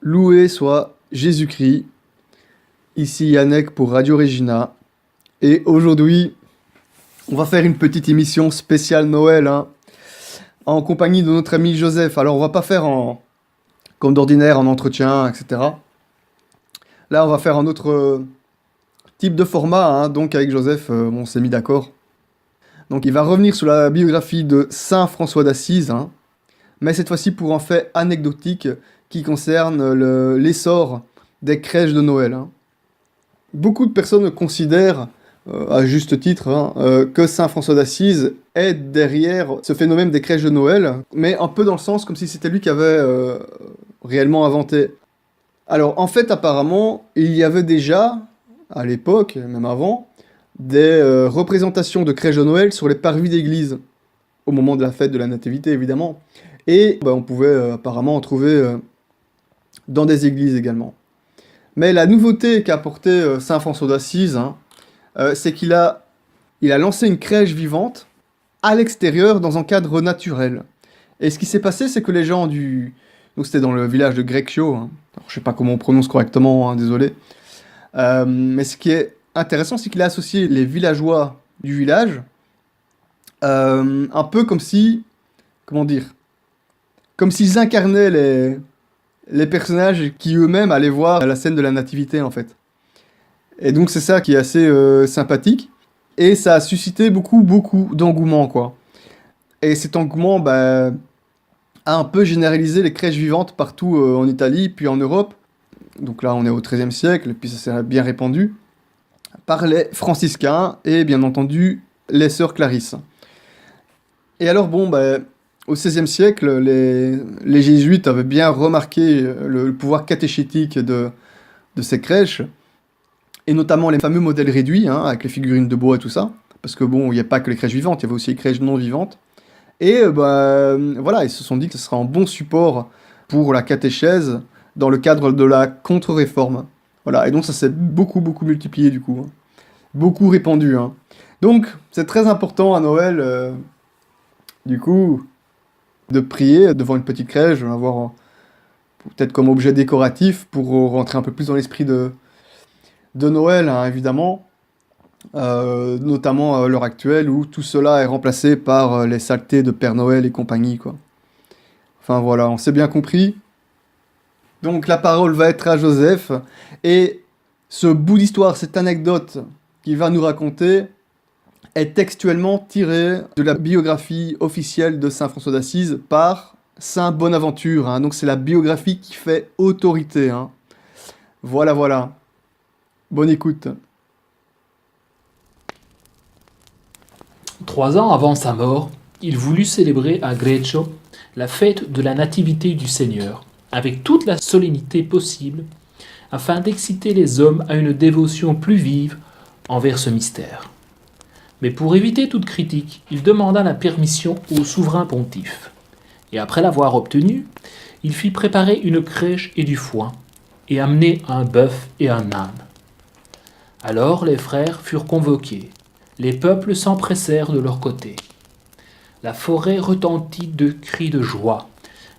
Loué soit Jésus-Christ, ici Yannick pour Radio Regina. Et aujourd'hui, on va faire une petite émission spéciale Noël, hein, en compagnie de notre ami Joseph. Alors on va pas faire comme d'ordinaire en entretien, etc. Là, on va faire un autre type de format, hein, donc avec Joseph, on s'est mis d'accord. Donc il va revenir sur la biographie de Saint François d'Assise, hein, mais cette fois-ci pour un fait anecdotique qui concerne l'essor des crèches de Noël, hein. Beaucoup de personnes considèrent, à juste titre, hein, que Saint François d'Assise est derrière ce phénomène des crèches de Noël, mais un peu dans le sens comme si c'était lui qui avait réellement inventé. Alors en fait, apparemment, il y avait déjà, à l'époque, même avant, des représentations de crèches de Noël sur les parvis d'église, au moment de la fête de la Nativité évidemment, et on pouvait apparemment en trouver dans des églises également. Mais la nouveauté qu'a apporté Saint François d'Assise, hein, c'est qu'il a lancé une crèche vivante à l'extérieur dans un cadre naturel. Et ce qui s'est passé, c'est que les gens du... Donc c'était dans le village de Greccio, hein. Alors, je sais pas comment on prononce correctement, hein, désolé. Mais ce qui est intéressant, c'est qu'il a associé les villageois du village, un peu comme si... Comment dire? Comme s'ils incarnaient les personnages qui eux-mêmes allaient voir la scène de la nativité en fait. Et donc c'est ça qui est assez sympathique. Et ça a suscité beaucoup d'engouement quoi. Et cet engouement a un peu généralisé les crèches vivantes partout en Italie, puis en Europe. Donc là on est au XIIIe siècle, et puis ça s'est bien répandu. Par les franciscains et bien entendu les sœurs Clarisse. Et alors au XVIe siècle, les jésuites avaient bien remarqué le pouvoir catéchétique de ces crèches, et notamment les fameux modèles réduits, hein, avec les figurines de bois et tout ça, parce que il n'y a pas que les crèches vivantes, il y avait aussi les crèches non vivantes. Et voilà, ils se sont dit que ce serait un bon support pour la catéchèse dans le cadre de la contre-réforme. Voilà, et donc ça s'est beaucoup multiplié du coup, hein. Beaucoup répandu, hein. Donc c'est très important à Noël, du coup, de prier devant une petite crèche, avoir peut-être comme objet décoratif pour rentrer un peu plus dans l'esprit de Noël, hein, évidemment. Notamment à l'heure actuelle où tout cela est remplacé par les saletés de Père Noël et compagnie, quoi. Enfin voilà, on s'est bien compris. Donc la parole va être à Joseph, et ce bout d'histoire, cette anecdote qu'il va nous raconter, est textuellement tiré de la biographie officielle de Saint François d'Assise par Saint Bonaventure, hein. Donc c'est la biographie qui fait autorité, hein. Voilà. Bonne écoute. 3 ans avant sa mort, il voulut célébrer à Greccio la fête de la Nativité du Seigneur, avec toute la solennité possible, afin d'exciter les hommes à une dévotion plus vive envers ce mystère. Mais pour éviter toute critique, il demanda la permission au souverain pontife. Et après l'avoir obtenue, il fit préparer une crèche et du foin, et amener un bœuf et un âne. Alors les frères furent convoqués. Les peuples s'empressèrent de leur côté. La forêt retentit de cris de joie,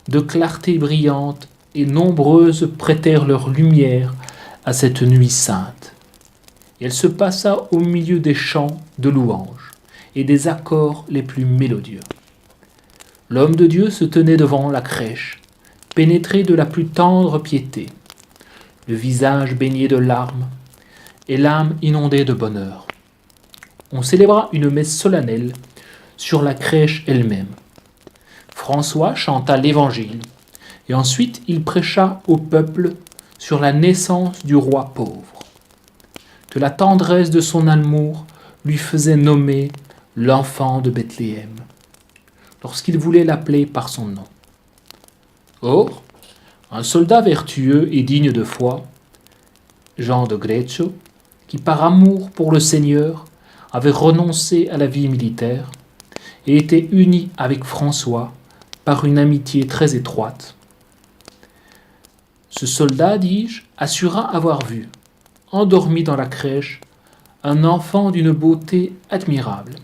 de clarté brillante, et nombreuses prêtèrent leur lumière à cette nuit sainte. Et elle se passa au milieu des chants de louanges et des accords les plus mélodieux. L'homme de Dieu se tenait devant la crèche, pénétré de la plus tendre piété, le visage baigné de larmes et l'âme inondée de bonheur. On célébra une messe solennelle sur la crèche elle-même. François chanta l'Évangile, et ensuite il prêcha au peuple sur la naissance du roi pauvre, que la tendresse de son amour lui faisait nommer l'enfant de Bethléem, lorsqu'il voulait l'appeler par son nom. Or, un soldat vertueux et digne de foi, Jean de Greccio, qui par amour pour le Seigneur avait renoncé à la vie militaire et était uni avec François par une amitié très étroite. Ce soldat, dis-je, assura avoir vu, endormi dans la crèche, un enfant d'une beauté admirable.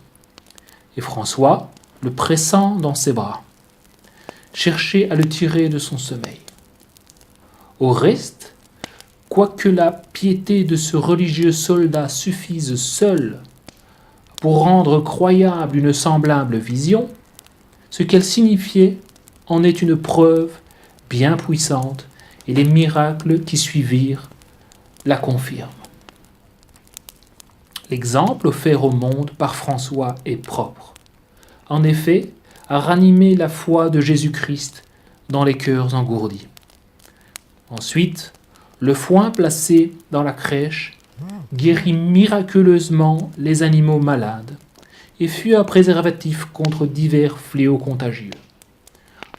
Et François, le pressant dans ses bras, cherchait à le tirer de son sommeil. Au reste, quoique la piété de ce religieux soldat suffise seule pour rendre croyable une semblable vision, ce qu'elle signifiait en est une preuve bien puissante, et les miracles qui suivirent la confirment. L'exemple offert au monde par François est propre. En effet, à ranimer la foi de Jésus-Christ dans les cœurs engourdis. Ensuite, le foin placé dans la crèche guérit miraculeusement les animaux malades et fut un préservatif contre divers fléaux contagieux.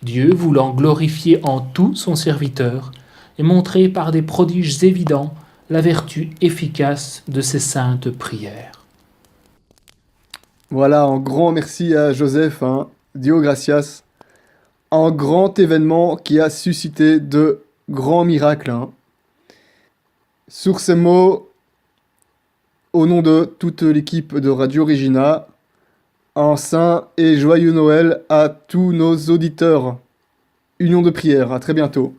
Dieu voulant glorifier en tout son serviteur et montrer par des prodiges évidents la vertu efficace de ces saintes prières. Voilà, un grand merci à Joseph, hein, Dio gracias. Un grand événement qui a suscité de grands miracles, hein. Sur ces mots, au nom de toute l'équipe de Radio Regina, un saint et joyeux Noël à tous nos auditeurs. Union de prière, à très bientôt.